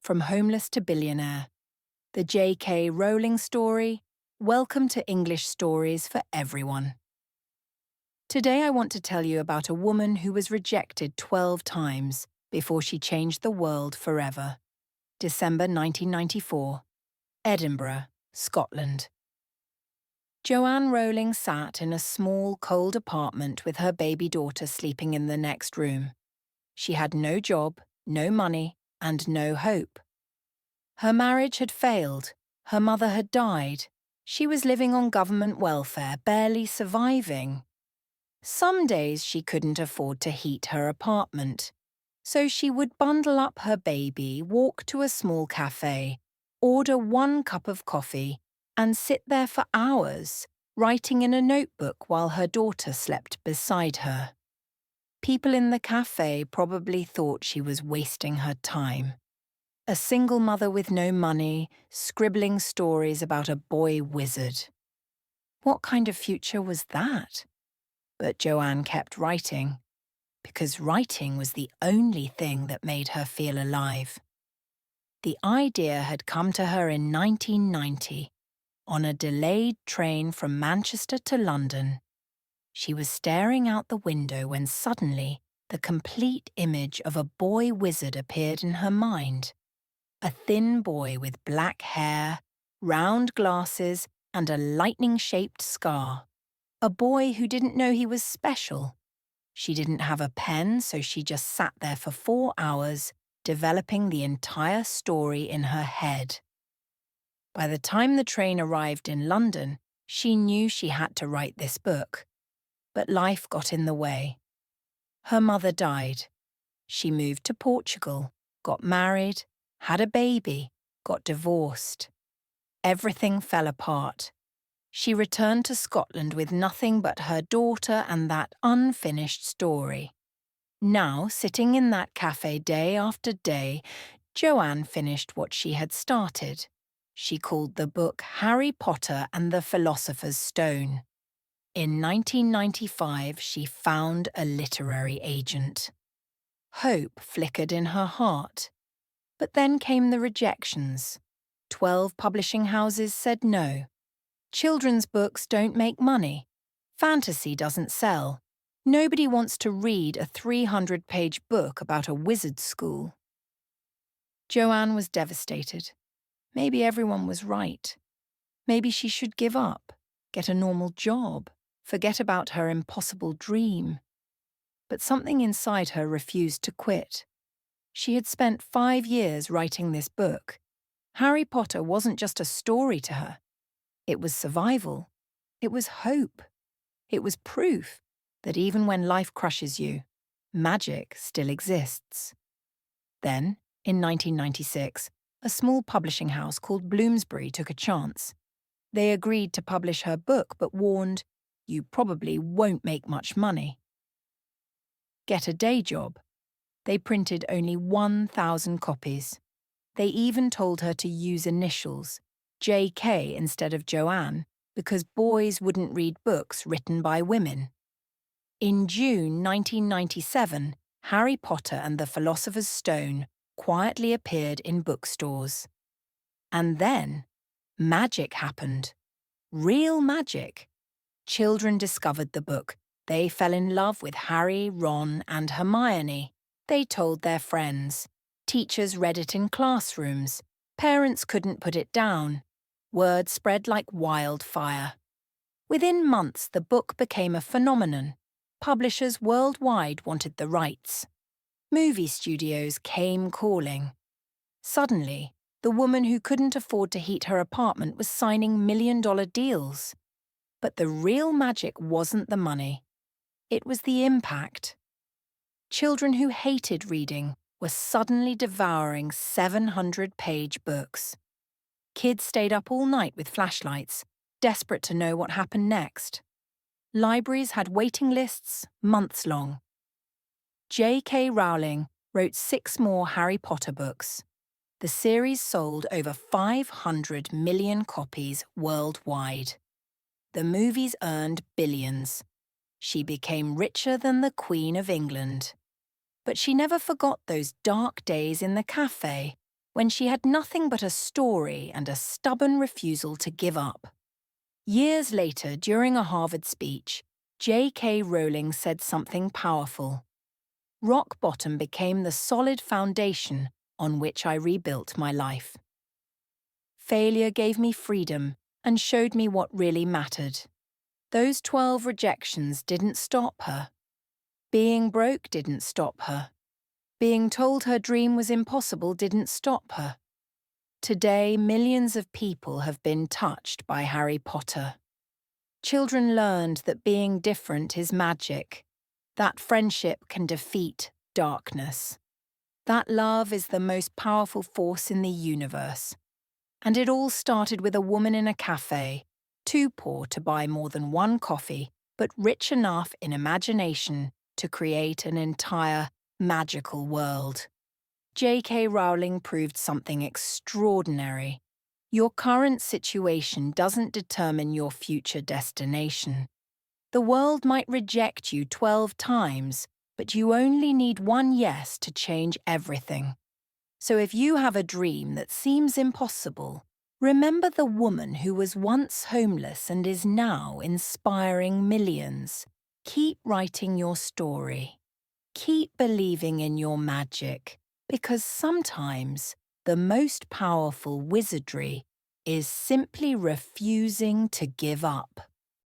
From Homeless to Billionaire, the J.K. Rowling story. Welcome to English Stories for Everyone. Today I want to tell you about a woman who was rejected 12 times before she changed the world forever. December 1994, Edinburgh, Scotland. Joanne Rowling sat in a small, cold apartment with her baby daughter sleeping in the next room. She had no job, no money, and no hope. Her marriage had failed, her mother had died, she was living on government welfare, barely surviving. Some days she couldn't afford to heat her apartment, so she would bundle up her baby, walk to a small cafe, order 1 cup of coffee, and sit there for hours, writing in a notebook while her daughter slept beside her. People in the cafe probably thought she was wasting her time. A single mother with no money, scribbling stories about a boy wizard. What kind of future was that? But Joanne kept writing, because writing was the only thing that made her feel alive. The idea had come to her in 1990, on a delayed train from Manchester to London. She was staring out the window when suddenly the complete image of a boy wizard appeared in her mind. A thin boy with black hair, round glasses, and a lightning-shaped scar. A boy who didn't know he was special. She didn't have a pen, so she just sat there for 4 hours, developing the entire story in her head. By the time the train arrived in London, she knew she had to write this book. But life got in the way. Her mother died. She moved to Portugal, got married, had a baby, got divorced. Everything fell apart. She returned to Scotland with nothing but her daughter and that unfinished story. Now, sitting in that cafe day after day, Joanne finished what she had started. She called the book Harry Potter and the Philosopher's Stone. In 1995, she found a literary agent. Hope flickered in her heart. But then came the rejections. 12 publishing houses said no. Children's books don't make money. Fantasy doesn't sell. Nobody wants to read a 300-page book about a wizard school. Joanne was devastated. Maybe everyone was right. Maybe she should give up, get a normal job, forget about her impossible dream. But something inside her refused to quit. She had spent 5 years writing this book. Harry Potter wasn't just a story to her. It was survival. It was hope. It was proof that even when life crushes you, magic still exists. Then, in 1996, a small publishing house called Bloomsbury took a chance. They agreed to publish her book but warned, "You probably won't make much money." Get a day job. They printed only 1,000 copies. They even told her to use initials, J.K. instead of Joanne, because boys wouldn't read books written by women. In June 1997, Harry Potter and the Philosopher's Stone quietly appeared in bookstores. And then, magic happened. Real magic. Children discovered the book. They fell in love with Harry, Ron, and Hermione. They told their friends. Teachers read it in classrooms. Parents couldn't put it down. Word spread like wildfire. Within months, the book became a phenomenon. Publishers worldwide wanted the rights. Movie studios came calling. Suddenly, the woman who couldn't afford to heat her apartment was signing million-dollar deals. But the real magic wasn't the money. It was the impact. Children who hated reading were suddenly devouring 700-page books. Kids stayed up all night with flashlights, desperate to know what happened next. Libraries had waiting lists months long. J.K. Rowling wrote 6 more Harry Potter books. The series sold over 500 million copies worldwide. The movies earned billions. She became richer than the Queen of England. But she never forgot those dark days in the cafe, when she had nothing but a story and a stubborn refusal to give up. Years later, during a Harvard speech, J.K. Rowling said something powerful. Rock bottom became the solid foundation on which I rebuilt my life. Failure gave me freedom and showed me what really mattered. Those 12 rejections didn't stop her. Being broke didn't stop her. Being told her dream was impossible didn't stop her. Today, millions of people have been touched by Harry Potter. Children learned that being different is magic, that friendship can defeat darkness, that love is the most powerful force in the universe. And it all started with a woman in a cafe, too poor to buy more than one coffee, but rich enough in imagination to create an entire magical world. J.K. Rowling proved something extraordinary. Your current situation doesn't determine your future destination. The world might reject you 12 times, but you only need one yes to change everything. So if you have a dream that seems impossible, remember the woman who was once homeless and is now inspiring millions. Keep writing your story. Keep believing in your magic, because sometimes the most powerful wizardry is simply refusing to give up.